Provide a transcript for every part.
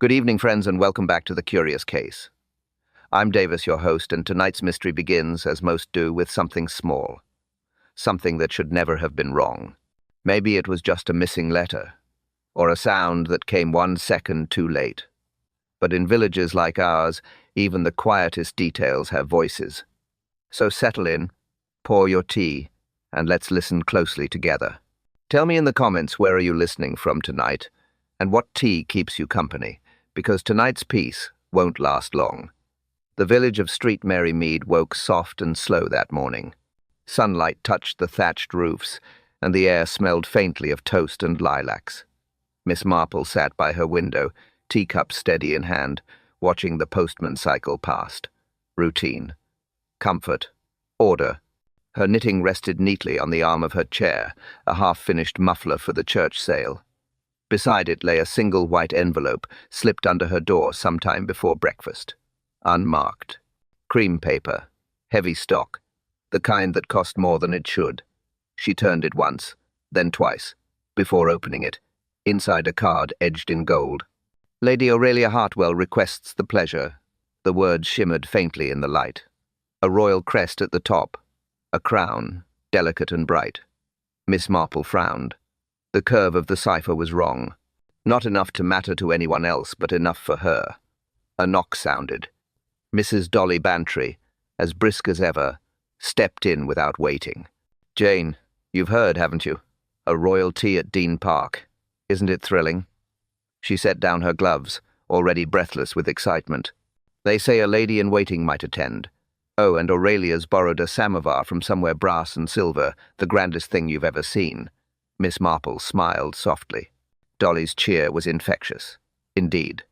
Good evening, friends, and welcome back to The Curious Case. I'm Davis, your host, and tonight's mystery begins, as most do, with something small. Something that should never have been wrong. Maybe it was just a missing letter, or a sound that came 1 second too late. But in villages like ours, even the quietest details have voices. So settle in, pour your tea, and let's listen closely together. Tell me in the comments, where are you listening from tonight, and what tea keeps you company, because tonight's piece won't last long. The village of Street Mary Mead woke soft and slow that morning. Sunlight touched the thatched roofs, and the air smelled faintly of toast and lilacs. Miss Marple sat by her window, teacup steady in hand, watching the postman cycle past. Routine. Comfort. Order. Her knitting rested neatly on the arm of her chair, a half-finished muffler for the church sale. Beside it lay a single white envelope, slipped under her door sometime before breakfast. Unmarked. Cream paper. Heavy stock. The kind that cost more than it should. She turned it once, then twice, before opening it. Inside a card edged in gold. Lady Aurelia Hartwell requests the pleasure. The words shimmered faintly in the light. A royal crest at the top. A crown, delicate and bright. Miss Marple frowned. The curve of the cipher was wrong. Not enough to matter to anyone else, but enough for her. A knock sounded. Mrs. Dolly Bantry, as brisk as ever, stepped in without waiting. "Jane, you've heard, haven't you? A royal tea at Dean Park. Isn't it thrilling?" She set down her gloves, already breathless with excitement. "They say a lady-in-waiting might attend. Oh, and Aurelia's borrowed a samovar from somewhere brass and silver, the grandest thing you've ever seen." Miss Marple smiled softly. Dolly's cheer was infectious. "Indeed.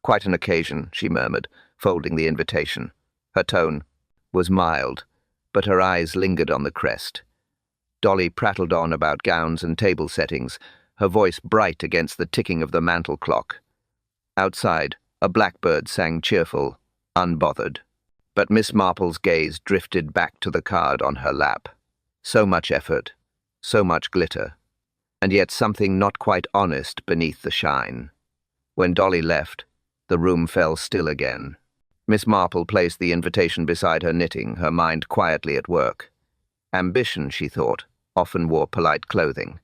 Quite an occasion," she murmured, folding the invitation. Her tone was mild, but her eyes lingered on the crest. Dolly prattled on about gowns and table settings, her voice bright against the ticking of the mantel clock. Outside, a blackbird sang cheerful, unbothered. But Miss Marple's gaze drifted back to the card on her lap. So much effort, so much glitter, and yet something not quite honest beneath the shine. When Dolly left, the room fell still again. Miss Marple placed the invitation beside her knitting, her mind quietly at work. Ambition, she thought, often wore polite clothing.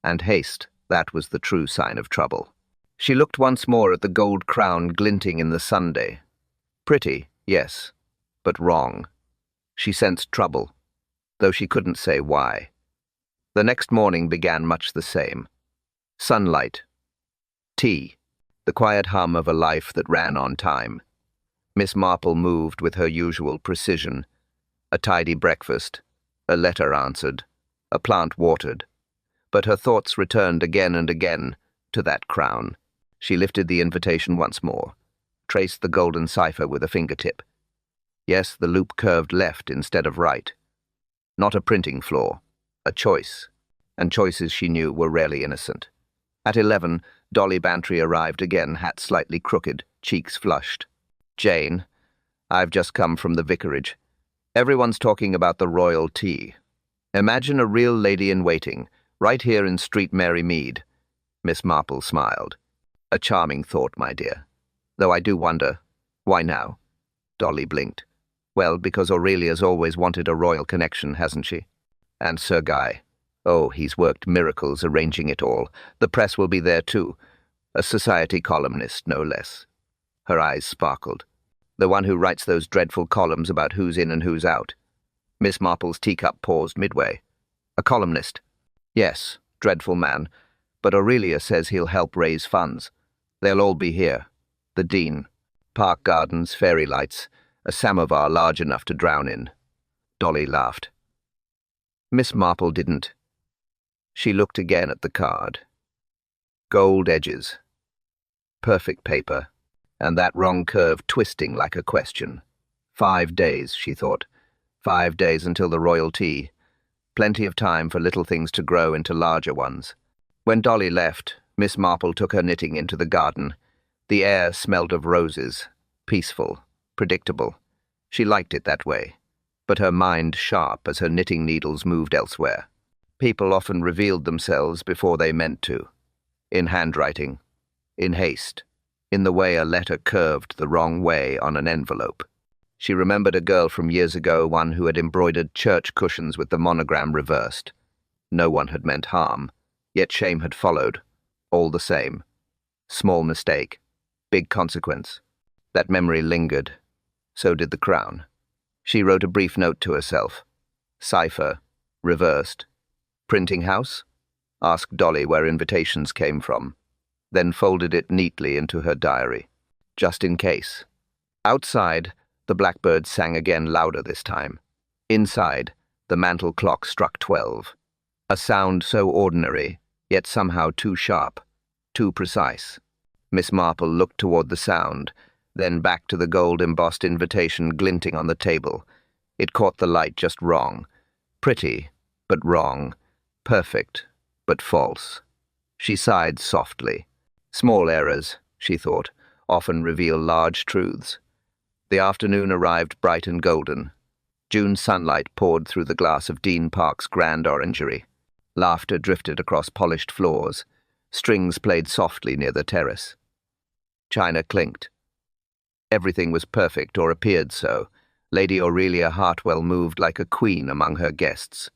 And haste, that was the true sign of trouble. She looked once more at the gold crown glinting in the sunday. Pretty, yes, but wrong. She sensed trouble, though she couldn't say why. The next morning began much the same. Sunlight. Tea. The quiet hum of a life that ran on time. Miss Marple moved with her usual precision. A tidy breakfast, a letter answered, a plant watered. But her thoughts returned again and again to that crown. She lifted the invitation once more, traced the golden cipher with a fingertip. Yes, the loop curved left instead of right. Not a printing flaw. A choice, and choices she knew were rarely innocent. At 11, Dolly Bantry arrived again, hat slightly crooked, cheeks flushed. "Jane, I've just come from the vicarage. Everyone's talking about the royal tea. Imagine a real lady-in-waiting, right here in Street Mary Mead." Miss Marple smiled. "A charming thought, my dear. Though I do wonder, why now?" Dolly blinked. "Well, because Aurelia's always wanted a royal connection, hasn't she? And Sir Guy. Oh, he's worked miracles arranging it all. The press will be there too. A society columnist, no less." Her eyes sparkled. "The one who writes those dreadful columns about who's in and who's out." Miss Marple's teacup paused midway. "A columnist? Yes, dreadful man. But Aurelia says he'll help raise funds. They'll all be here. The Dean. Park gardens, fairy lights, a samovar large enough to drown in." Dolly laughed. Miss Marple didn't. She looked again at the card. Gold edges. Perfect paper. And that wrong curve twisting like a question. 5 days, she thought. 5 days until the royal tea. Plenty of time for little things to grow into larger ones. When Dolly left, Miss Marple took her knitting into the garden. The air smelled of roses. Peaceful. Predictable. She liked it that way. But her mind sharp as her knitting needles moved elsewhere. People often revealed themselves before they meant to. In handwriting. In haste. in the way a letter curved the wrong way on an envelope. She remembered a girl from years ago, one who had embroidered church cushions with the monogram reversed. No one had meant harm, yet shame had followed, all the same. Small mistake, big consequence. That memory lingered. So did the crown. She wrote a brief note to herself. Cipher, reversed. Printing house? Asked Dolly where invitations came from. Then folded it neatly into her diary. Just in case. Outside, the blackbird sang again, louder this time. Inside, the mantel clock struck 12. A sound so ordinary, yet somehow too sharp, too precise. Miss Marple looked toward the sound, then back to the gold-embossed invitation glinting on the table. It caught the light just wrong. Pretty, but wrong. Perfect, but false. She sighed softly. Small errors, she thought, often reveal large truths. The afternoon arrived bright and golden. June sunlight poured through the glass of Dean Park's grand orangery. Laughter drifted across polished floors. Strings played softly near the terrace. China clinked. Everything was perfect, or appeared so. Lady Aurelia Hartwell moved like a queen among her guests.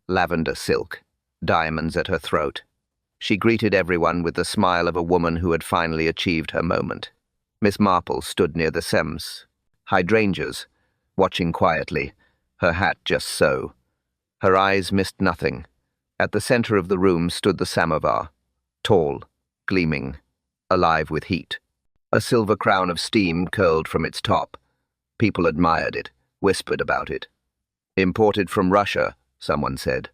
Lavender silk, diamonds at her throat. She greeted everyone with the smile of a woman who had finally achieved her moment. Miss Marple stood near the hydrangeas, watching quietly, her hat just so. Her eyes missed nothing. At the center of the room stood the samovar, tall, gleaming, alive with heat. A silver crown of steam curled from its top. People admired it, whispered about it. Imported from Russia, someone said.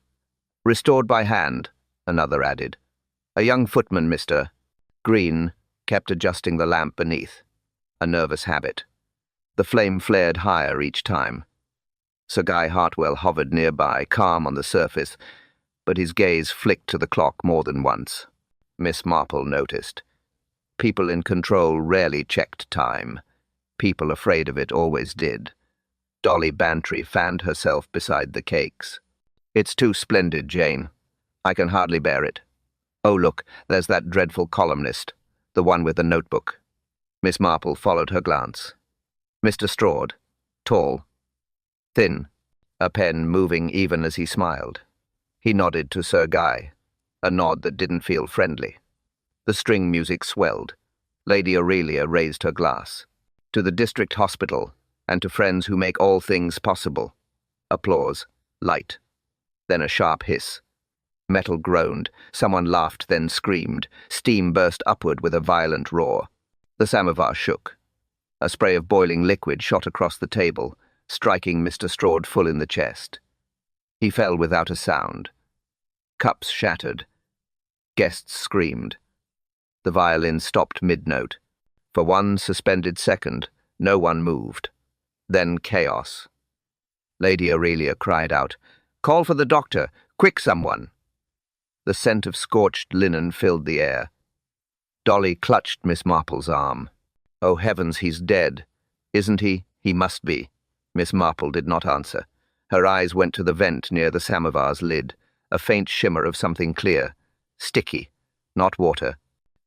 Restored by hand, another added. A young footman, Mr. Green, kept adjusting the lamp beneath. A nervous habit. The flame flared higher each time. Sir Guy Hartwell hovered nearby, calm on the surface, but his gaze flicked to the clock more than once. Miss Marple noticed. People in control rarely checked time. People afraid of it always did. Dolly Bantry fanned herself beside the cakes. It's too splendid, Jane. I can hardly bear it. Oh, look, there's that dreadful columnist, the one with the notebook. Miss Marple followed her glance. Mr. Straude, tall, thin, a pen moving even as he smiled. He nodded to Sir Guy, a nod that didn't feel friendly. The string music swelled. Lady Aurelia raised her glass. To the district hospital, and to friends who make all things possible. Applause, light. Then a sharp hiss. Metal groaned. Someone laughed, then screamed. Steam burst upward with a violent roar. The samovar shook. A spray of boiling liquid shot across the table, striking Mr. Straude full in the chest. He fell without a sound. Cups shattered. Guests screamed. The violin stopped mid-note. For one suspended second, no one moved. Then chaos. Lady Aurelia cried out, "Call for the doctor! Quick, someone!" The scent of scorched linen filled the air. Dolly clutched Miss Marple's arm. "Oh, heavens, he's dead. Isn't he? He must be." Miss Marple did not answer. Her eyes went to the vent near the samovar's lid, a faint shimmer of something clear. Sticky, not water.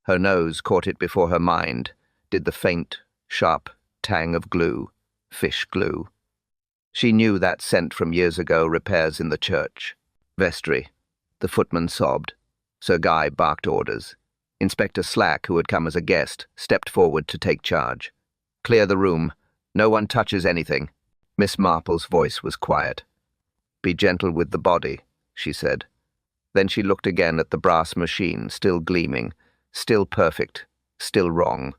Her nose caught it before her mind, did the faint, sharp tang of glue, fish glue. She knew that scent from years ago, repairs in the church. Vestry. The footman sobbed. Sir Guy barked orders. Inspector Slack, who had come as a guest, stepped forward to take charge. "Clear the room. No one touches anything." Miss Marple's voice was quiet. "Be gentle with the body," she said. Then she looked again at the brass machine, still gleaming, still perfect, still wrong.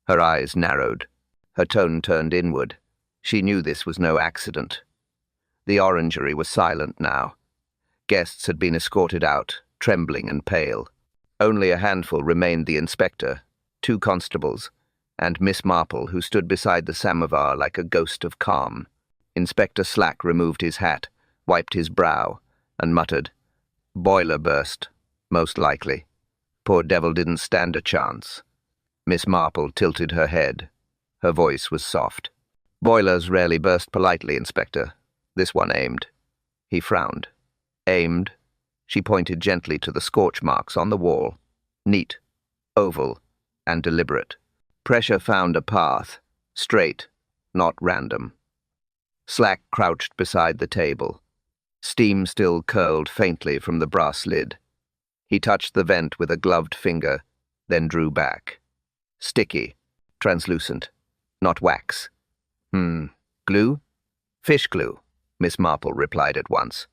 Her eyes narrowed. Her tone turned inward. She knew this was no accident. The orangery was silent now. Guests had been escorted out, trembling and pale. Only a handful remained: the inspector, 2 constables, and Miss Marple, who stood beside the samovar like a ghost of calm. Inspector Slack removed his hat, wiped his brow, and muttered, "Boiler burst, most likely. Poor devil didn't stand a chance." Miss Marple tilted her head. Her voice was soft. "Boilers rarely burst politely, Inspector. This one aimed." He frowned. "Aimed?" She pointed gently to the scorch marks on the wall. Neat, oval, and deliberate. Pressure found a path, straight, not random. Slack crouched beside the table. Steam still curled faintly from the brass lid. He touched the vent with a gloved finger, then drew back. Sticky, translucent, not wax. Glue? Fish glue, Miss Marple replied at once.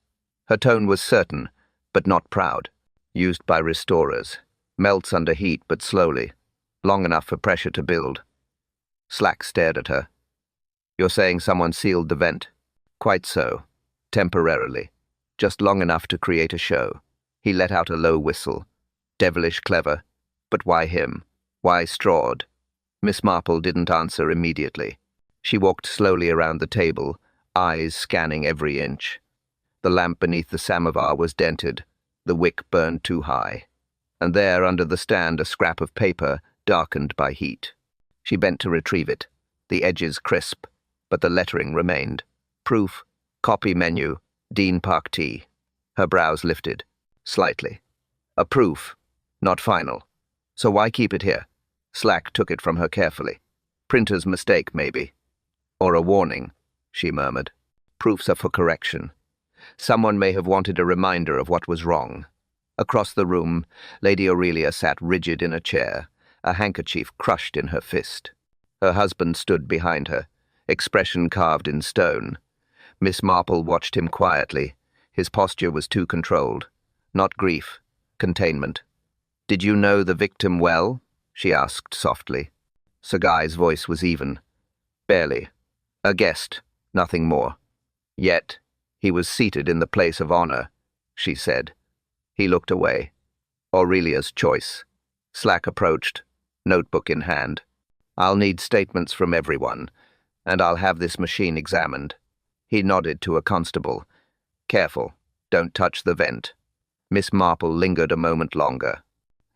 Her tone was certain, but not proud. Used by restorers. Melts under heat, but slowly. Long enough for pressure to build. Slack stared at her. You're saying someone sealed the vent? Quite so. Temporarily. Just long enough to create a show. He let out a low whistle. Devilish clever. But why him? Why Strahd? Miss Marple didn't answer immediately. She walked slowly around the table, eyes scanning every inch. The lamp beneath the samovar was dented, the wick burned too high. And there, under the stand, a scrap of paper, darkened by heat. She bent to retrieve it, the edges crisp, but the lettering remained. Proof, copy menu, Dean Park Tea. Her brows lifted, slightly. A proof, not final. So why keep it here? Slack took it from her carefully. Printer's mistake, maybe. Or a warning, she murmured. Proofs are for correction. Someone may have wanted a reminder of what was wrong. Across the room, Lady Aurelia sat rigid in a chair, a handkerchief crushed in her fist. Her husband stood behind her, expression carved in stone. Miss Marple watched him quietly. His posture was too controlled. Not grief, containment. Did you know the victim well? She asked softly. Sir Guy's voice was even. Barely. A guest, nothing more. Yet, he was seated in the place of honor, she said. He looked away. Aurelia's choice. Slack approached, notebook in hand. I'll need statements from everyone, and I'll have this machine examined. He nodded to a constable. Careful, don't touch the vent. Miss Marple lingered a moment longer.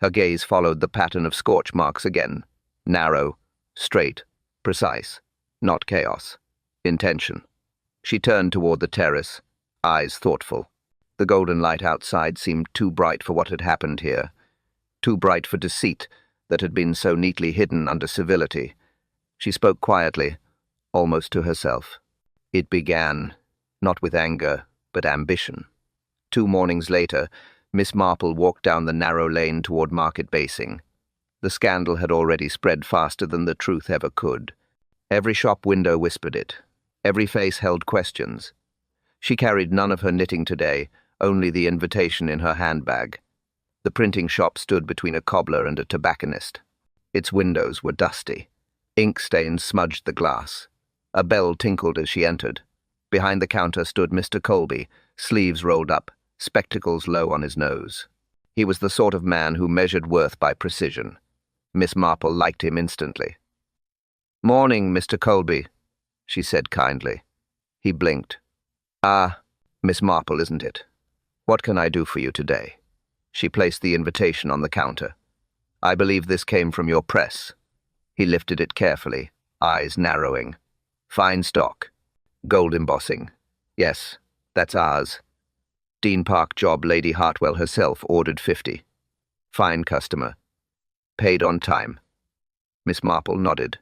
Her gaze followed the pattern of scorch marks again. Narrow, straight, precise. Not chaos. Intention. She turned toward the terrace, eyes thoughtful. The golden light outside seemed too bright for what had happened here. Too bright for deceit that had been so neatly hidden under civility. She spoke quietly, almost to herself. It began, not with anger, but ambition. 2 mornings later, Miss Marple walked down the narrow lane toward Market Basing. The scandal had already spread faster than the truth ever could. Every shop window whispered it. Every face held questions. She carried none of her knitting today, only the invitation in her handbag. The printing shop stood between a cobbler and a tobacconist. Its windows were dusty. Ink stains smudged the glass. A bell tinkled as she entered. Behind the counter stood Mr. Colby, sleeves rolled up, spectacles low on his nose. He was the sort of man who measured worth by precision. Miss Marple liked him instantly. "Morning, Mr. Colby," she said kindly. He blinked. "Ah, Miss Marple, isn't it? What can I do for you today?" She placed the invitation on the counter. "I believe this came from your press." He lifted it carefully, eyes narrowing. "Fine stock. Gold embossing. Yes, that's ours. Dean Park job Lady Hartwell herself ordered 50. Fine customer. Paid on time." Miss Marple nodded.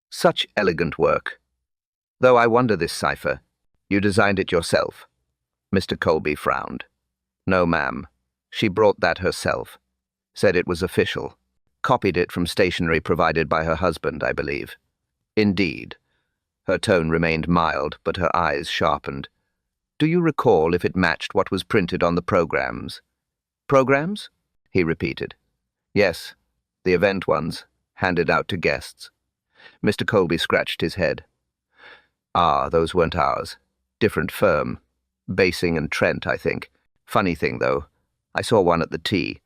"Such elegant work. Though I wonder this cipher. You designed it yourself?" Mr. Colby frowned. "No, ma'am. She brought that herself. Said it was official. Copied it from stationery provided by her husband, I believe." "Indeed." Her tone remained mild, but her eyes sharpened. "Do you recall if it matched what was printed on the programs?" "Programs?" he repeated. "Yes, the event ones, handed out to guests." Mr. Colby scratched his head. "Ah, those weren't ours. Different firm. Basing and Trent, I think. Funny thing, though. I saw one at the T.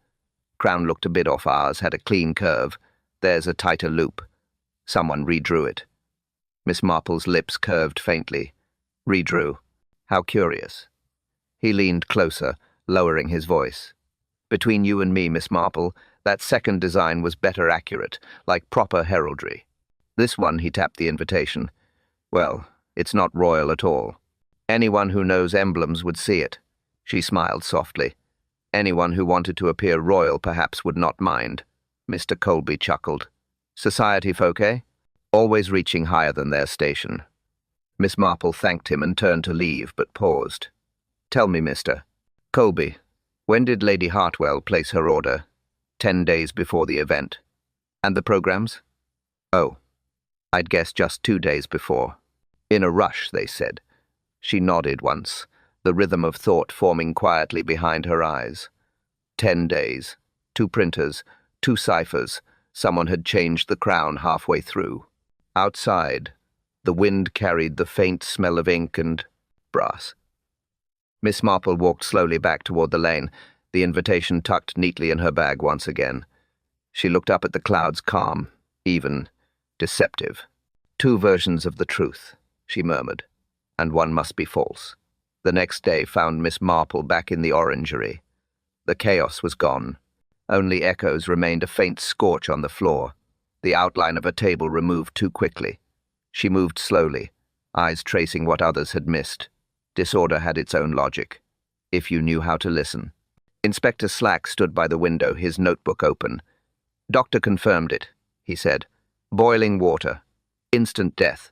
Crown looked a bit off ours, had a clean curve. There's a tighter loop. Someone redrew it." Miss Marple's lips curved faintly. "Redrew. How curious." He leaned closer, lowering his voice. "Between you and me, Miss Marple, that second design was better accurate, like proper heraldry. This one," he tapped the invitation. "Well, it's not royal at all. Anyone who knows emblems would see it." She smiled softly. "Anyone who wanted to appear royal perhaps would not mind." Mr. Colby chuckled. Society folk, eh? Always reaching higher than their station. Miss Marple thanked him and turned to leave, but paused. Tell me, Mr. Colby, when did Lady Hartwell place her order? 10 days before the event. And the programs? Oh, I'd guess just 2 days before. In a rush, they said. She nodded once, the rhythm of thought forming quietly behind her eyes. 10 days, 2 printers, 2 ciphers. Someone had changed the crown halfway through. Outside, the wind carried the faint smell of ink and brass. Miss Marple walked slowly back toward the lane, the invitation tucked neatly in her bag once again. She looked up at the clouds, calm, even, deceptive. 2 versions of the truth, she murmured, and one must be false. The next day found Miss Marple back in the orangery. The chaos was gone. Only echoes remained, a faint scorch on the floor, the outline of a table removed too quickly. She moved slowly, eyes tracing what others had missed. Disorder had its own logic, if you knew how to listen. Inspector Slack stood by the window, his notebook open. Doctor confirmed it, he said. Boiling water. Instant death.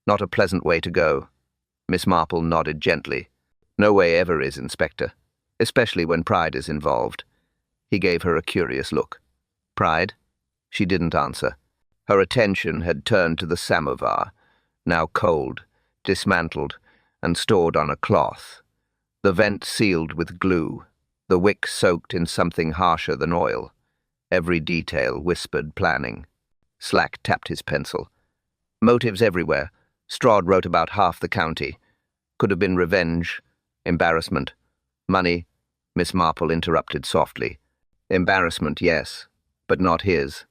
Not a pleasant way to go. Miss Marple nodded gently. No way ever is, Inspector, especially when pride is involved. He gave her a curious look. Pride? She didn't answer. Her attention had turned to the samovar, now cold, dismantled, and stored on a cloth. The vent sealed with glue, the wick soaked in something harsher than oil. Every detail whispered planning. Slack tapped his pencil. Motives everywhere. Strahd wrote about half the county. Could have been revenge, embarrassment, money. Miss Marple interrupted softly. Embarrassment, yes, but not his.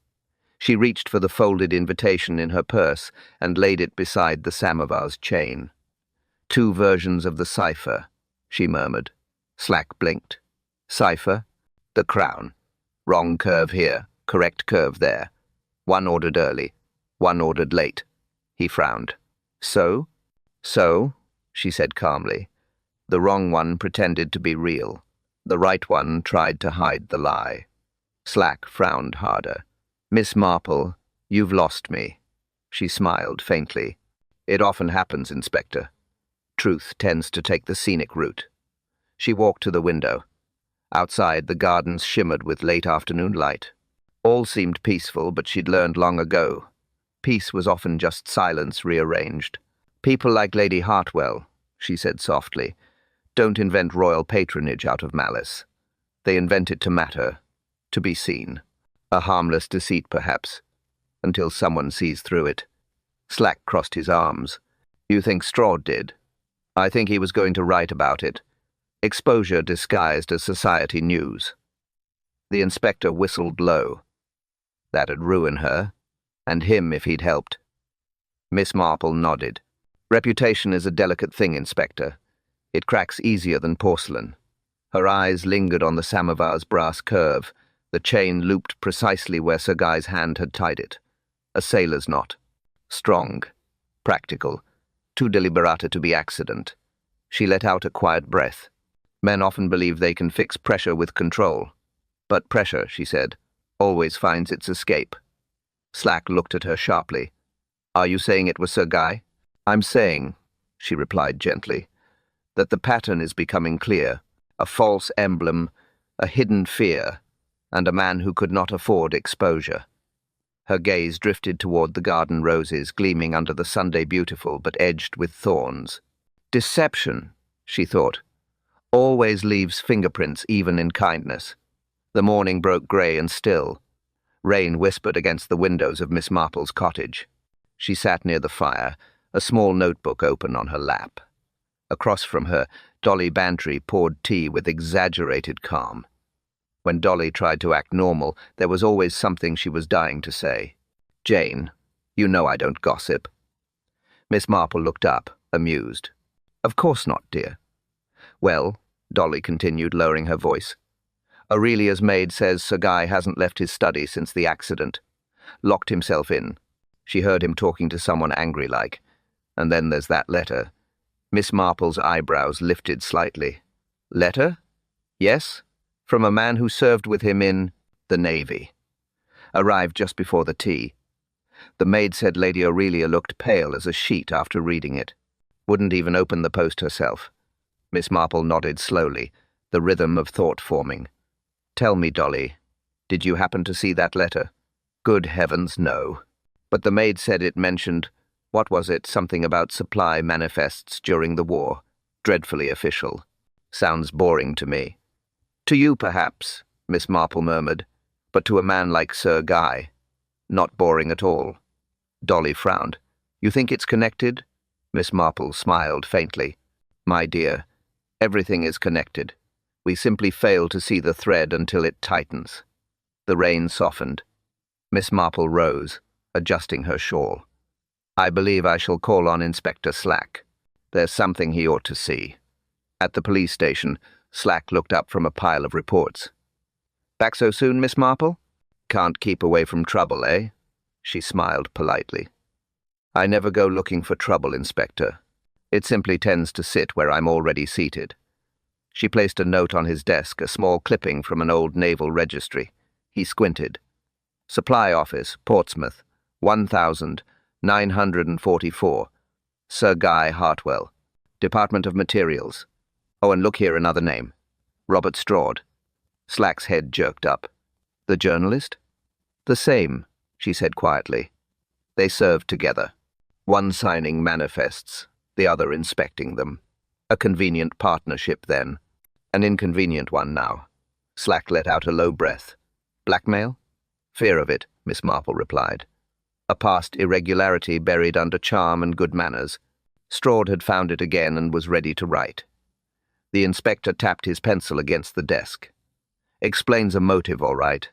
She reached for the folded invitation in her purse and laid it beside the samovar's chain. 2 versions of the cipher, she murmured. Slack blinked. Cipher? The crown. Wrong curve here, correct curve there. One ordered early, one ordered late. He frowned. So? So, she said calmly. The wrong one pretended to be real. The right one tried to hide the lie. Slack frowned harder. Miss Marple, you've lost me. She smiled faintly. It often happens, Inspector. Truth tends to take the scenic route. She walked to the window. Outside, the gardens shimmered with late afternoon light. All seemed peaceful, but she'd learned long ago. Peace was often just silence rearranged. People like Lady Hartwell, she said softly, don't invent royal patronage out of malice. They invent it to matter, to be seen. A harmless deceit, perhaps, until someone sees through it. Slack crossed his arms. You think Strahd did? I think he was going to write about it. Exposure disguised as society news. The inspector whistled low. That'd ruin her, and him if he'd helped. Miss Marple nodded. Reputation is a delicate thing, Inspector. It cracks easier than porcelain. Her eyes lingered on the samovar's brass curve, the chain looped precisely where Sir Guy's hand had tied it. A sailor's knot. Strong. Practical. Too deliberata to be accident. She let out a quiet breath. Men often believe they can fix pressure with control. But pressure, she said, always finds its escape. Slack looked at her sharply. Are you saying it was Sir Guy? I'm saying, she replied gently, that the pattern is becoming clear. A false emblem, a hidden fear, and a man who could not afford exposure. Her gaze drifted toward the garden roses gleaming under the Sunday beautiful but edged with thorns. Deception, she thought, always leaves fingerprints even in kindness. The morning broke grey and still. Rain whispered against the windows of Miss Marple's cottage. She sat near the fire, a small notebook open on her lap. Across from her, Dolly Bantry poured tea with exaggerated calm. When Dolly tried to act normal, there was always something she was dying to say. Jane, you know I don't gossip. Miss Marple looked up, amused. Of course not, dear. Well, Dolly continued, lowering her voice, Aurelia's maid says Sir Guy hasn't left his study since the accident. Locked himself in. She heard him talking to someone angry-like. And then there's that letter. Miss Marple's eyebrows lifted slightly. Letter? Yes, from a man who served with him in the Navy. Arrived just before the tea. The maid said Lady Aurelia looked pale as a sheet after reading it. Wouldn't even open the post herself. Miss Marple nodded slowly, the rhythm of thought forming. "Tell me, Dolly, did you happen to see that letter?" "Good heavens, no. But the maid said it mentioned, what was it, something about supply manifests during the war. Dreadfully official. Sounds boring to me." "To you, perhaps," Miss Marple murmured, "but to a man like Sir Guy, not boring at all." Dolly frowned. "You think it's connected?" Miss Marple smiled faintly. "My dear, everything is connected. We simply fail to see the thread until it tightens." The rain softened. Miss Marple rose, adjusting her shawl. "I believe I shall call on Inspector Slack. There's something he ought to see." At the police station, Slack looked up from a pile of reports. "Back so soon, Miss Marple? Can't keep away from trouble, eh?" She smiled politely. "I never go looking for trouble, Inspector. It simply tends to sit where I'm already seated." She placed a note on his desk, a small clipping from an old naval registry. He squinted. "Supply Office, Portsmouth, 1944. Sir Guy Hartwell. Department of Materials. Oh, and look here, another name. Robert Straude." Slack's head jerked up. "The journalist?" "The same," she said quietly. They served together. One signing manifests, the other inspecting them. A convenient partnership then. An inconvenient one now. Slack let out a low breath. "Blackmail?" "Fear of it," Miss Marple replied. "A past irregularity buried under charm and good manners." Straude had found it again and was ready to write. The inspector tapped his pencil against the desk. "Explains a motive, all right.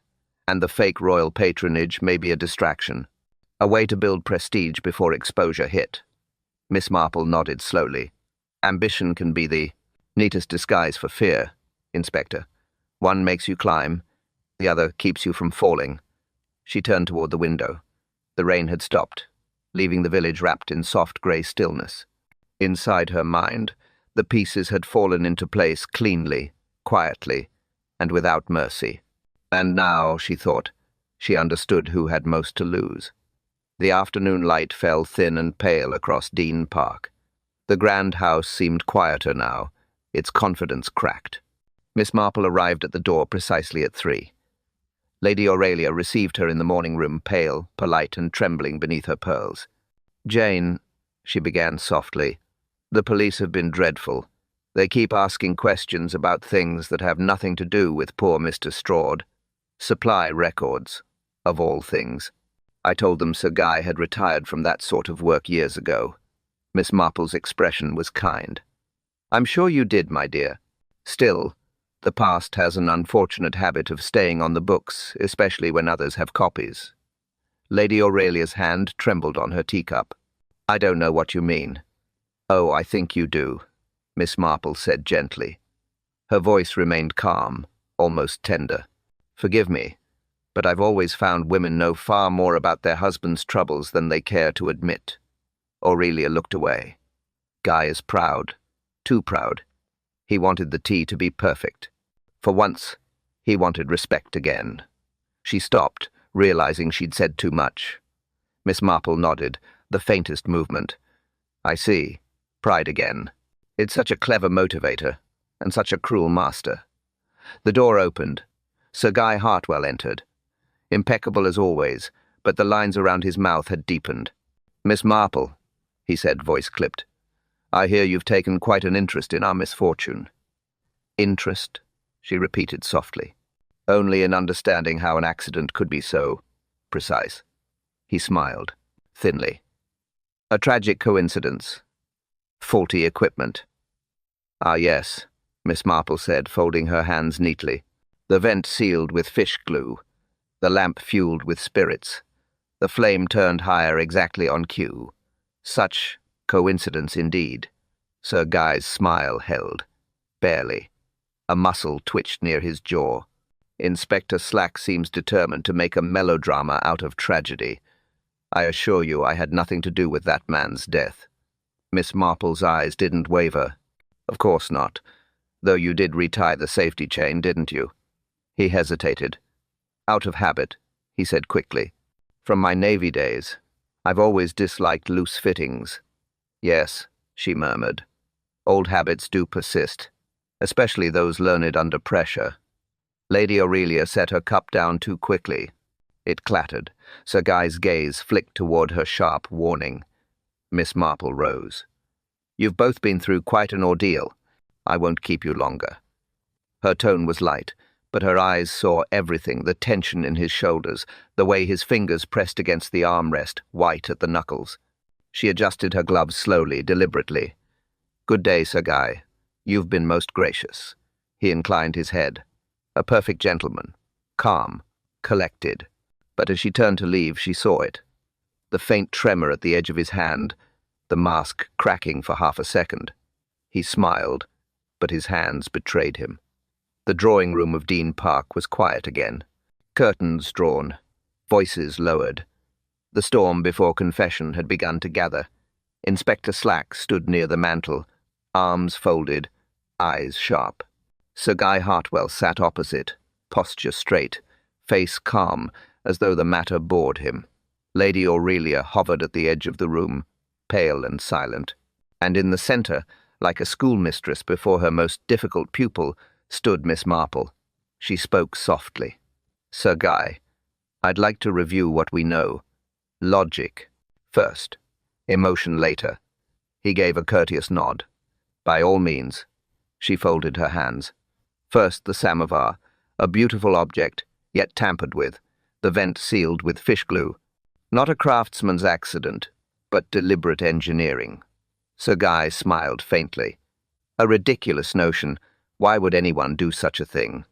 And the fake royal patronage may be a distraction. A way to build prestige before exposure hit." Miss Marple nodded slowly. "Ambition can be the neatest disguise for fear, Inspector. One makes you climb, the other keeps you from falling." She turned toward the window. The rain had stopped, leaving the village wrapped in soft grey stillness. Inside her mind, the pieces had fallen into place cleanly, quietly, and without mercy. And now, she thought, she understood who had most to lose. The afternoon light fell thin and pale across Dean Park. The grand house seemed quieter now, its confidence cracked. Miss Marple arrived at the door precisely at 3. Lady Aurelia received her in the morning room, pale, polite, and trembling beneath her pearls. "Jane," she began softly, "the police have been dreadful. They keep asking questions about things that have nothing to do with poor Mr. Straude. Supply records, of all things. I told them Sir Guy had retired from that sort of work years ago." Miss Marple's expression was kind. "I'm sure you did, my dear. Still, the past has an unfortunate habit of staying on the books, especially when others have copies." Lady Aurelia's hand trembled on her teacup. "I don't know what you mean." "Oh, I think you do," Miss Marple said gently. Her voice remained calm, almost tender. "Forgive me, but I've always found women know far more about their husbands' troubles than they care to admit." Aurelia looked away. "Guy is proud, too proud. He wanted the tea to be perfect. For once, he wanted respect again." She stopped, realizing she'd said too much. Miss Marple nodded, the faintest movement. "I see. Pride again. It's such a clever motivator, and such a cruel master." The door opened. Sir Guy Hartwell entered. Impeccable as always, but the lines around his mouth had deepened. "Miss Marple," he said, voice clipped, "I hear you've taken quite an interest in our misfortune." "Interest?" she repeated softly. "Only in understanding how an accident could be so precise." He smiled, thinly. "A tragic coincidence. Faulty equipment." "Ah, yes," Miss Marple said, folding her hands neatly. "The vent sealed with fish glue, the lamp fueled with spirits, the flame turned higher exactly on cue. Such coincidence indeed." Sir Guy's smile held, barely. A muscle twitched near his jaw. "Inspector Slack seems determined to make a melodrama out of tragedy. I assure you I had nothing to do with that man's death." Miss Marple's eyes didn't waver. "Of course not. Though you did retie the safety chain, didn't you?" He hesitated. "Out of habit," he said quickly. From my Navy days. I've always disliked loose fittings. Yes, she murmured. Old habits do persist, especially those learned under pressure. Lady Aurelia set her cup down too quickly. It clattered. Sir Guy's gaze flicked toward her sharp warning. Miss Marple rose. You've both been through quite an ordeal. I won't keep you longer. Her tone was light, but her eyes saw everything, the tension in his shoulders, the way his fingers pressed against the armrest, white at the knuckles. She adjusted her gloves slowly, deliberately. Good day, Sir Guy. You've been most gracious. He inclined his head. A perfect gentleman. Calm. Collected. But as she turned to leave, she saw it. The faint tremor at the edge of his hand, the mask cracking for half a second. He smiled, but his hands betrayed him. The drawing room of Dean Park was quiet again. Curtains drawn, voices lowered. The storm before confession had begun to gather. Inspector Slack stood near the mantel, arms folded, eyes sharp. Sir Guy Hartwell sat opposite, posture straight, face calm, as though the matter bored him. Lady Aurelia hovered at the edge of the room, pale and silent. And in the centre, like a schoolmistress before her most difficult pupil, stood Miss Marple. She spoke softly. Sir Guy, I'd like to review what we know. Logic first, emotion later. He gave a courteous nod. By all means. She folded her hands. First the samovar, a beautiful object, yet tampered with, the vent sealed with fish glue. Not a craftsman's accident, but deliberate engineering. Sir Guy smiled faintly. A ridiculous notion. Why would anyone do such a thing?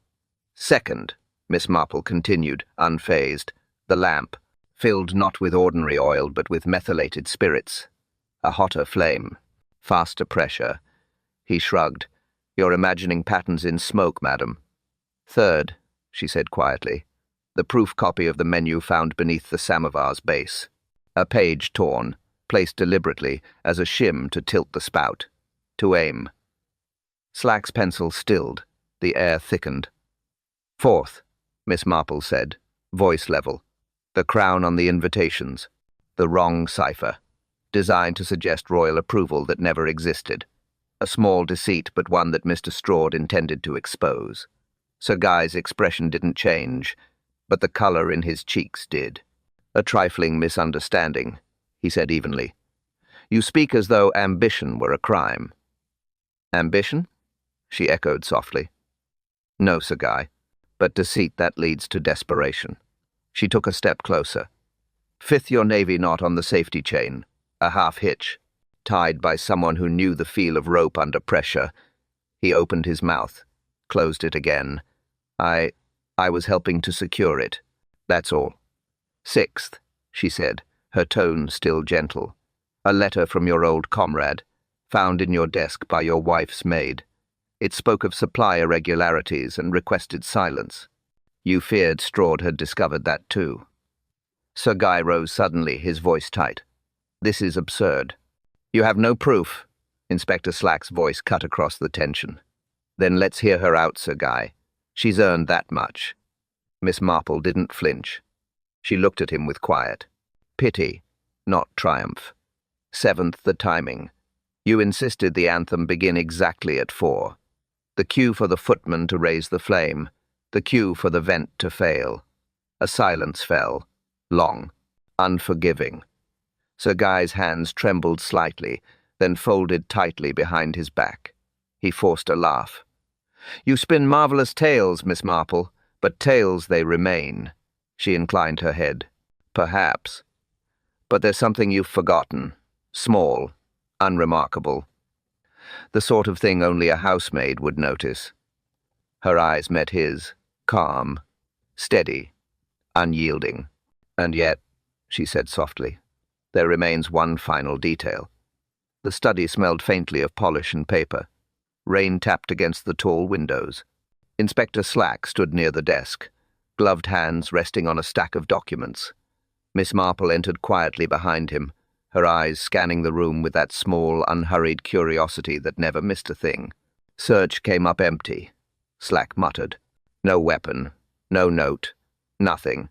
Second, Miss Marple continued, unfazed, the lamp, filled not with ordinary oil but with methylated spirits. A hotter flame. Faster pressure. He shrugged. You're imagining patterns in smoke, madam. Third, she said quietly, the proof copy of the menu found beneath the samovar's base. A page torn, placed deliberately as a shim to tilt the spout. To aim. Slack's pencil stilled. The air thickened. Fourth, Miss Marple said, voice level. The crown on the invitations. The wrong cipher. Designed to suggest royal approval that never existed. A small deceit, but one that Mr. Straude intended to expose. Sir Guy's expression didn't change, but the colour in his cheeks did. A trifling misunderstanding, he said evenly. You speak as though ambition were a crime. Ambition? She echoed softly. No, Sir Guy, but deceit that leads to desperation. She took a step closer. Fifth your navy knot on the safety chain, a half hitch, tied by someone who knew the feel of rope under pressure. He opened his mouth, closed it again. I was helping to secure it. That's all. Sixth, she said, her tone still gentle. A letter from your old comrade, found in your desk by your wife's maid. It spoke of supply irregularities and requested silence. You feared Straude had discovered that too. Sir Guy rose suddenly, his voice tight. This is absurd. You have no proof. Inspector Slack's voice cut across the tension. Then let's hear her out, Sir Guy. She's earned that much. Miss Marple didn't flinch. She looked at him with quiet. Pity, not triumph. Seventh, the timing. You insisted the anthem begin exactly at 4. The cue for the footman to raise the flame. The cue for the vent to fail. A silence fell. Long. Unforgiving. Sir Guy's hands trembled slightly, then folded tightly behind his back. He forced a laugh. You spin marvellous tales, Miss Marple, but tales they remain. She inclined her head. Perhaps. But there's something you've forgotten. Small. Unremarkable. The sort of thing only a housemaid would notice. Her eyes met his, calm, steady, unyielding. And yet, she said softly, there remains one final detail. The study smelled faintly of polish and paper. Rain tapped against the tall windows. Inspector Slack stood near the desk, gloved hands resting on a stack of documents. Miss Marple entered quietly behind him, her eyes scanning the room with that small, unhurried curiosity that never missed a thing. Search came up empty. Slack muttered. No weapon, no note, nothing.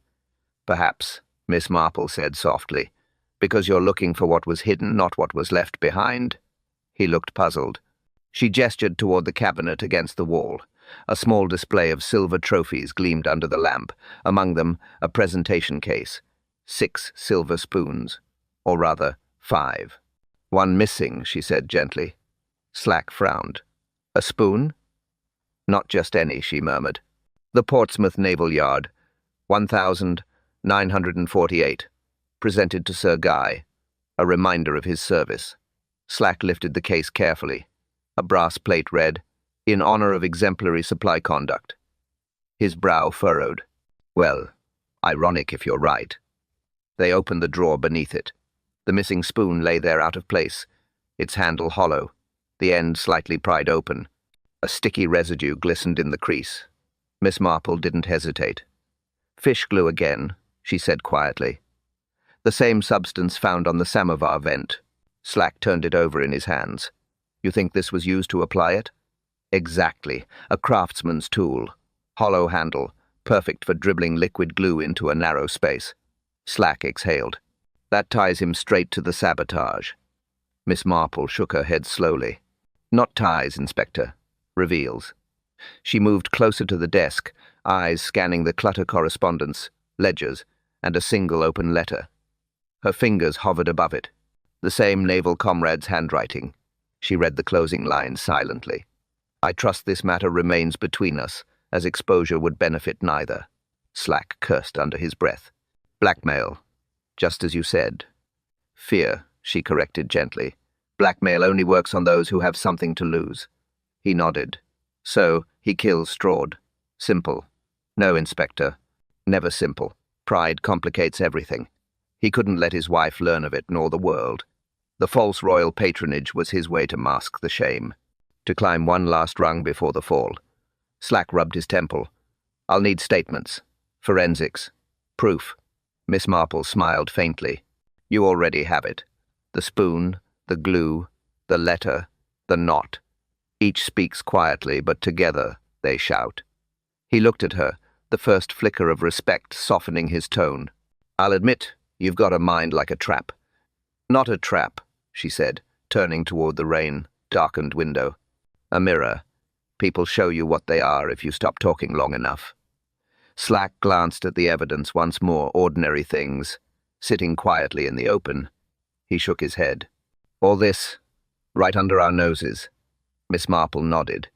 Perhaps Miss Marple said softly. Because you're looking for what was hidden, not what was left behind? He looked puzzled. She gestured toward the cabinet against the wall. A small display of silver trophies gleamed under the lamp, among them a presentation case. 6 silver spoons. Or rather, 5. One missing, she said gently. Slack frowned. A spoon? Not just any, she murmured. The Portsmouth Naval Yard, 1948, presented to Sir Guy, a reminder of his service. Slack lifted the case carefully. A brass plate read, "In honor of exemplary supply conduct." His brow furrowed. Well, ironic if you're right. They opened the drawer beneath it. The missing spoon lay there out of place, its handle hollow, the end slightly pried open. A sticky residue glistened in the crease. Miss Marple didn't hesitate. "Fish glue again," she said quietly. "The same substance found on the samovar vent." Slack turned it over in his hands. "You think this was used to apply it?" "Exactly. A craftsman's tool. Hollow handle, perfect for dribbling liquid glue into a narrow space." Slack exhaled. "That ties him straight to the sabotage." Miss Marple shook her head slowly. "Not ties, Inspector. Reveals." She moved closer to the desk, eyes scanning the clutter correspondence, ledgers, and a single open letter. Her fingers hovered above it. The same naval comrade's handwriting. She read the closing lines silently. "I trust this matter remains between us, as exposure would benefit neither." Slack cursed under his breath. "Blackmail, just as you said." "Fear," she corrected gently. "Blackmail only works on those who have something to lose." He nodded. "So, he kills Straude. Simple." "No, Inspector. Never simple. Pride complicates everything. He couldn't let his wife learn of it, nor the world. The false royal patronage was his way to mask the shame, to climb one last rung before the fall." Slack rubbed his temple. "I'll need statements. Forensics. Proof." Miss Marple smiled faintly. "You already have it. The spoon, the glue, the letter, the knot. Each speaks quietly, but together they shout." He looked at her, the first flicker of respect softening his tone. "I'll admit, you've got a mind like a trap." "Not a trap," she said, turning toward the rain-darkened window. "A mirror. People show you what they are if you stop talking long enough." Slack glanced at the evidence once more, ordinary things, sitting quietly in the open. He shook his head. "All this, right under our noses." Miss Marple nodded.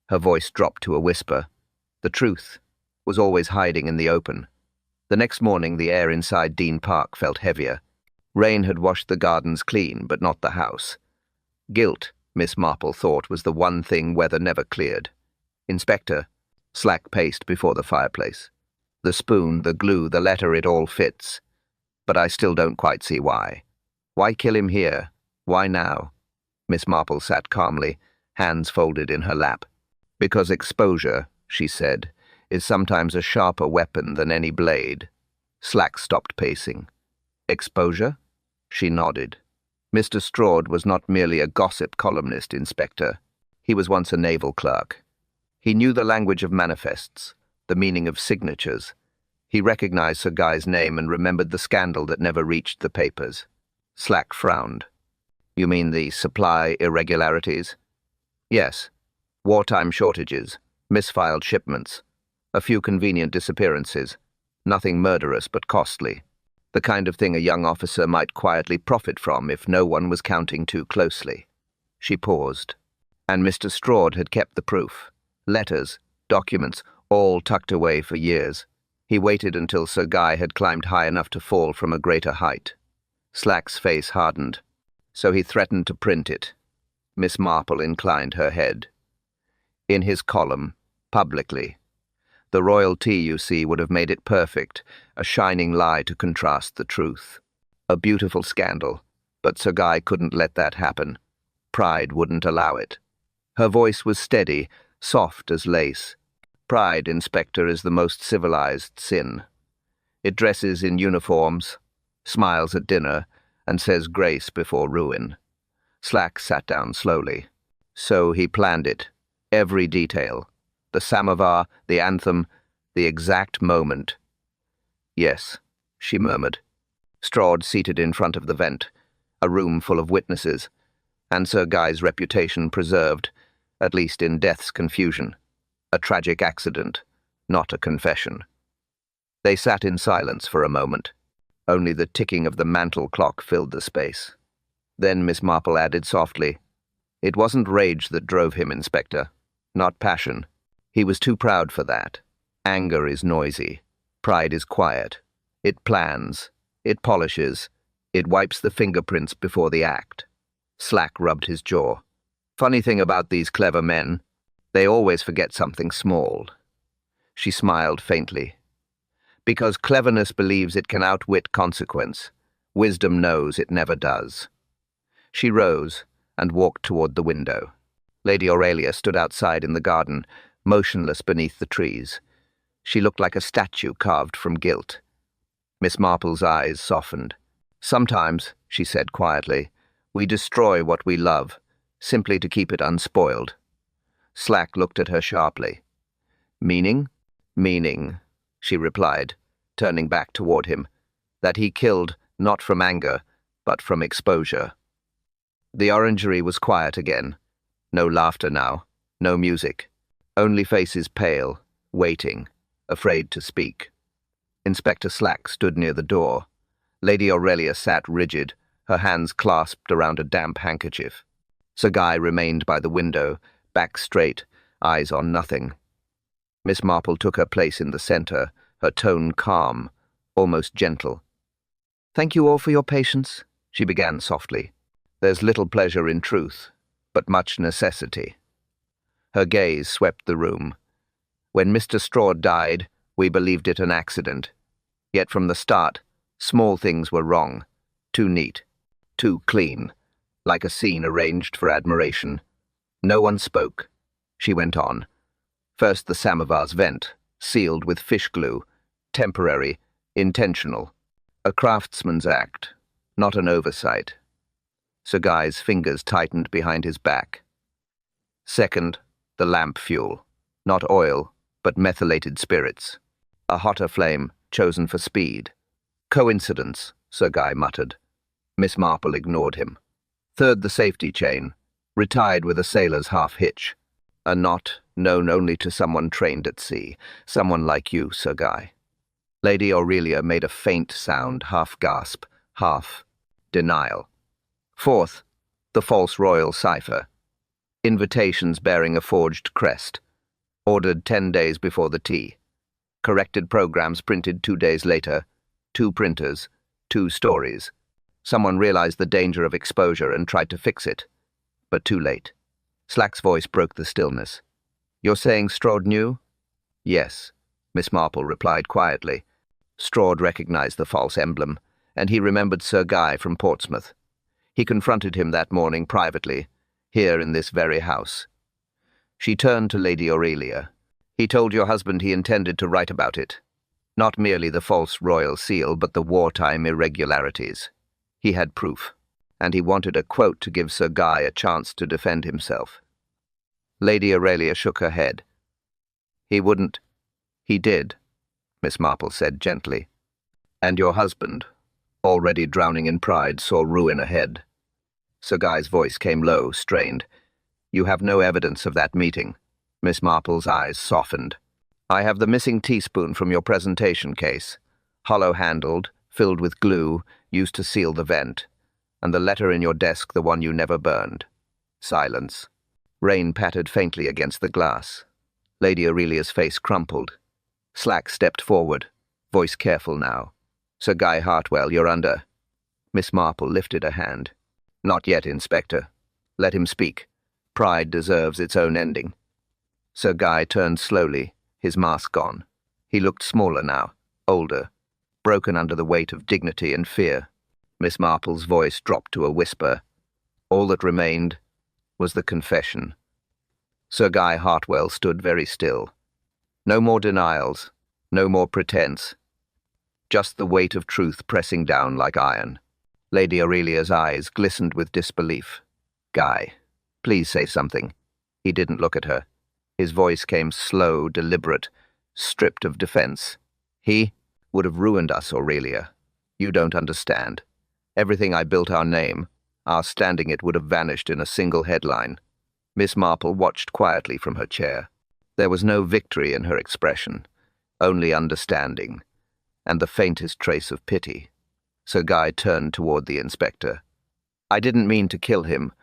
Her voice dropped to a whisper. The truth was always hiding in the open. The next morning, the air inside Dean Park felt heavier. Rain had washed the gardens clean, but not the house. Guilt, Miss Marple thought, was the one thing weather never cleared. "Inspector," Slack paced before the fireplace. "The spoon, the glue, the letter, it all fits. But I still don't quite see why. Why kill him here? Why now?" Miss Marple sat calmly, hands folded in her lap. "Because exposure," she said, "is sometimes a sharper weapon than any blade." Slack stopped pacing. "Exposure?" She nodded. "Mr. Straude was not merely a gossip columnist, Inspector. He was once a naval clerk. He knew the language of manifests, the meaning of signatures. He recognized Sir Guy's name and remembered the scandal that never reached the papers." Slack frowned. "You mean the supply irregularities?" "Yes. Wartime shortages, misfiled shipments, a few convenient disappearances. Nothing murderous but costly. The kind of thing a young officer might quietly profit from if no one was counting too closely." She paused. "And Mr. Straude had kept the proof. Letters, documents, all tucked away for years. He waited until Sir Guy had climbed high enough to fall from a greater height." Slack's face hardened. "So he threatened to print it." Miss Marple inclined her head. "In his column, publicly. The royalty, you see, would have made it perfect, a shining lie to contrast the truth. A beautiful scandal, but Sir Guy couldn't let that happen. Pride wouldn't allow it." Her voice was steady, soft as lace. "Pride, Inspector, is the most civilized sin. It dresses in uniforms, smiles at dinner, and says grace before ruin." Slack sat down slowly. "So he planned it. Every detail. The samovar, the anthem, the exact moment." "Yes," she murmured. Strahd seated in front of the vent, a room full of witnesses, and Sir Guy's reputation preserved, at least in death's confusion. A tragic accident, not a confession. They sat in silence for a moment. Only the ticking of the mantel clock filled the space. Then Miss Marple added softly, "It wasn't rage that drove him, Inspector. Not passion. He was too proud for that. Anger is noisy. Pride is quiet. It plans. It polishes. It wipes the fingerprints before the act." Slack rubbed his jaw. "Funny thing about these clever men, they always forget something small." She smiled faintly. "Because cleverness believes it can outwit consequence. Wisdom knows it never does." She rose and walked toward the window. Lady Aurelia stood outside in the garden, motionless beneath the trees. She looked like a statue carved from gilt. Miss Marple's eyes softened. "Sometimes," she said quietly, "we destroy what we love, simply to keep it unspoiled." Slack looked at her sharply. "Meaning?" "Meaning," she replied, turning back toward him, "that he killed not from anger, but from exposure." The orangery was quiet again. No laughter now, no music. Only faces pale, waiting, afraid to speak. Inspector Slack stood near the door. Lady Aurelia sat rigid, her hands clasped around a damp handkerchief. Sir Guy remained by the window, back straight, eyes on nothing. Miss Marple took her place in the centre, her tone calm, almost gentle. "Thank you all for your patience," she began softly. "There's little pleasure in truth, but much necessity." Her gaze swept the room. "When Mr. Strahd died, we believed it an accident. Yet from the start, small things were wrong. Too neat, too clean, like a scene arranged for admiration. No one spoke," she went on. "First the samovar's vent, sealed with fish glue, temporary, intentional. A craftsman's act, not an oversight." Sir Guy's fingers tightened behind his back. "Second, the lamp fuel, not oil, but methylated spirits. A hotter flame, chosen for speed." "Coincidence," Sir Guy muttered. Miss Marple ignored him. "Third, the safety chain, retied with a sailor's half-hitch. A knot known only to someone trained at sea, someone like you, Sir Guy." Lady Aurelia made a faint sound, half gasp, half denial. "Fourth, the false royal cipher. Invitations bearing a forged crest. Ordered 10 days before the tea. Corrected programs printed 2 days later. 2 printers, 2 stories. Someone realized the danger of exposure and tried to fix it. But too late." Slack's voice broke the stillness. "You're saying Strahd knew?" "Yes," Miss Marple replied quietly. Strahd recognized the false emblem, and he remembered Sir Guy from Portsmouth. He confronted him that morning privately, here in this very house. She turned to Lady Aurelia. "He told your husband he intended to write about it. Not merely the false royal seal, but the wartime irregularities. He had proof, and he wanted a quote to give Sir Guy a chance to defend himself." Lady Aurelia shook her head. "He wouldn't." "He did," Miss Marple said gently. "And your husband, already drowning in pride, saw ruin ahead." Sir Guy's voice came low, strained. "You have no evidence of that meeting." Miss Marple's eyes softened. "I have the missing teaspoon from your presentation case, hollow-handled, filled with glue, used to seal the vent, and the letter in your desk, the one you never burned." Silence. Rain pattered faintly against the glass. Lady Aurelia's face crumpled. Slack stepped forward, voice careful now. "Sir Guy Hartwell, you're under." Miss Marple lifted a hand. "Not yet, Inspector. Let him speak. Pride deserves its own ending." Sir Guy turned slowly, his mask gone. He looked smaller now, older, broken under the weight of dignity and fear. Miss Marple's voice dropped to a whisper. All that remained was the confession. Sir Guy Hartwell stood very still. No more denials, no more pretense. Just the weight of truth pressing down like iron. Lady Aurelia's eyes glistened with disbelief. "Guy, please say something." He didn't look at her. His voice came slow, deliberate, stripped of defense. Would have ruined us, Aurelia. You don't understand. Everything I built our name, our standing it would have vanished in a single headline. Miss Marple watched quietly from her chair. There was no victory in her expression, only understanding, and the faintest trace of pity. Sir Guy turned toward the inspector. I didn't mean to kill him.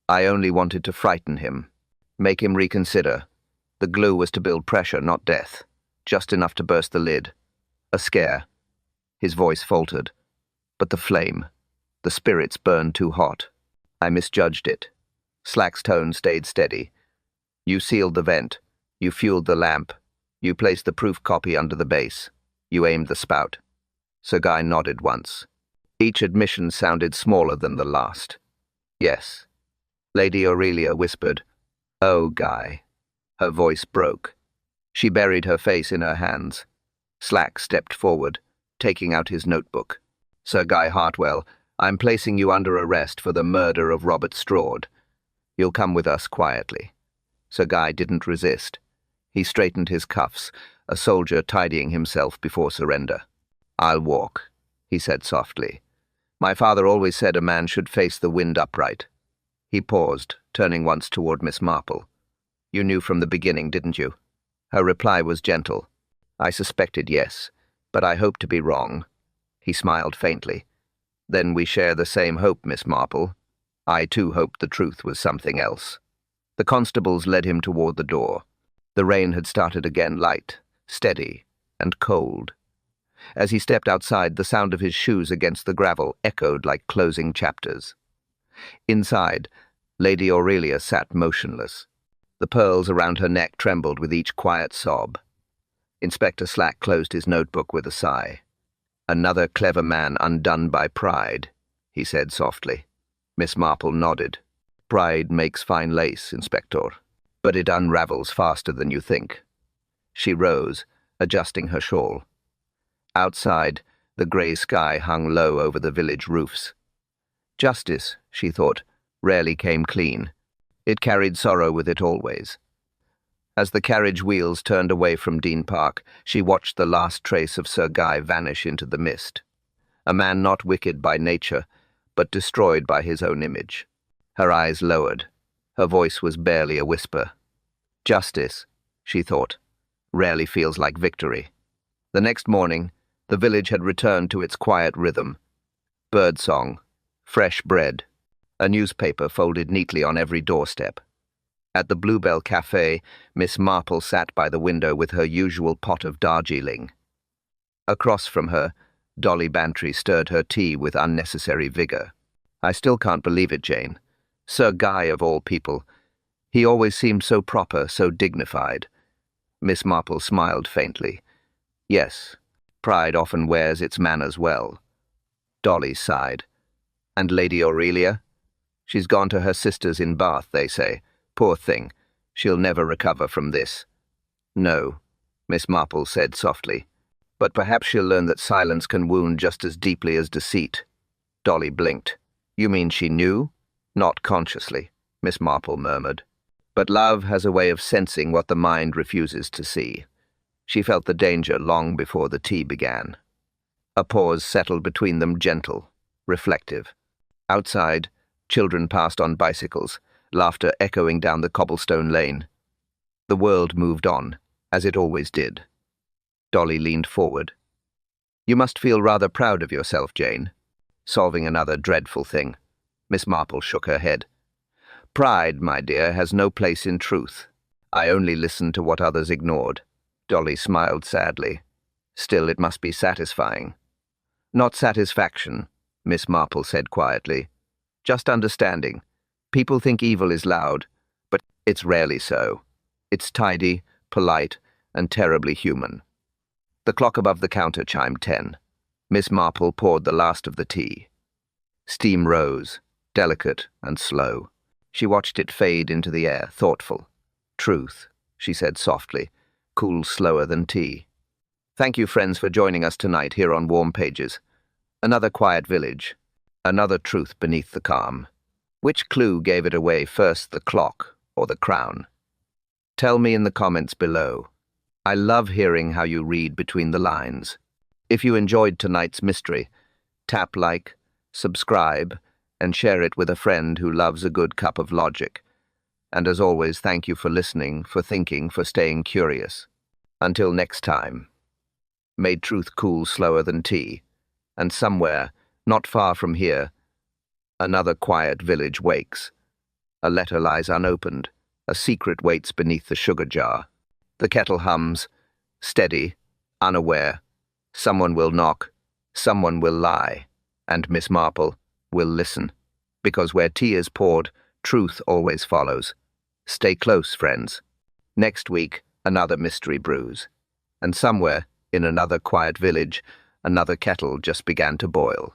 I only wanted to frighten him. Make him reconsider. The glue was to build pressure, not death. Just enough to burst the lid. A scare. His voice faltered. But the flame, the spirits burned too hot. I misjudged it. Slack's tone stayed steady. You sealed the vent. You fueled the lamp. You placed the proof copy under the base. You aimed the spout. Sir Guy nodded once. Each admission sounded smaller than the last. Yes. Lady Aurelia whispered, "Oh, Guy." Her voice broke. She buried her face in her hands. Slack stepped forward, taking out his notebook. Sir Guy Hartwell, I'm placing you under arrest for the murder of Robert Straude. You'll come with us quietly. Sir Guy didn't resist. He straightened his cuffs, a soldier tidying himself before surrender. I'll walk, he said softly. My father always said a man should face the wind upright. He paused, turning once toward Miss Marple. You knew from the beginning, didn't you? Her reply was gentle. I suspected, yes, but I hoped to be wrong. He smiled faintly. Then we share the same hope, Miss Marple. I too hoped the truth was something else. The constables led him toward the door. The rain had started again, light, steady, and cold. As he stepped outside, the sound of his shoes against the gravel echoed like closing chapters. Inside, Lady Aurelia sat motionless. The pearls around her neck trembled with each quiet sob. Inspector Slack closed his notebook with a sigh. Another clever man undone by pride, he said softly. Miss Marple nodded. Pride makes fine lace, Inspector, but it unravels faster than you think. She rose, adjusting her shawl. Outside, the grey sky hung low over the village roofs. Justice, she thought, rarely came clean. It carried sorrow with it always. As the carriage wheels turned away from Dean Park, she watched the last trace of Sir Guy vanish into the mist. A man not wicked by nature, but destroyed by his own image. Her eyes lowered. Her voice was barely a whisper. Justice, she thought, rarely feels like victory. The next morning, the village had returned to its quiet rhythm. Birdsong, fresh bread, a newspaper folded neatly on every doorstep. At the Bluebell Cafe, Miss Marple sat by the window with her usual pot of Darjeeling. Across from her, Dolly Bantry stirred her tea with unnecessary vigor. I still can't believe it, Jane. Sir Guy of all people. He always seemed so proper, so dignified. Miss Marple smiled faintly. Yes, pride often wears its manners well. Dolly sighed. And Lady Aurelia? She's gone to her sisters in Bath, they say. Poor thing, she'll never recover from this. No, Miss Marple said softly. But perhaps she'll learn that silence can wound just as deeply as deceit. Dolly blinked. You mean she knew? Not consciously, Miss Marple murmured. But love has a way of sensing what the mind refuses to see. She felt the danger long before the tea began. A pause settled between them, gentle, reflective. Outside, children passed on bicycles, laughter echoing down the cobblestone lane. The world moved on, as it always did. Dolly leaned forward. You must feel rather proud of yourself, Jane. Solving another dreadful thing. Miss Marple shook her head. Pride, my dear, has no place in truth. I only listen to what others ignored. Dolly smiled sadly. Still, it must be satisfying. Not satisfaction, Miss Marple said quietly. Just understanding. People think evil is loud, but it's rarely so. It's tidy, polite, and terribly human. The clock above the counter chimed 10. Miss Marple poured the last of the tea. Steam rose, delicate and slow. She watched it fade into the air, thoughtful. Truth, she said softly, cools slower than tea. Thank you, friends, for joining us tonight here on Warm Pages. Another quiet village, another truth beneath the calm. Which clue gave it away first, the clock or the crown? Tell me in the comments below. I love hearing how you read between the lines. If you enjoyed tonight's mystery, tap like, subscribe, and share it with a friend who loves a good cup of logic. And as always, thank you for listening, for thinking, for staying curious. Until next time, may truth cool slower than tea, and somewhere, not far from here, another quiet village wakes. A letter lies unopened, a secret waits beneath the sugar jar. The kettle hums, steady, unaware. Someone will knock, someone will lie, and Miss Marple will listen. Because where tea is poured, truth always follows. Stay close, friends. Next week, another mystery brews. And somewhere, in another quiet village, another kettle just began to boil.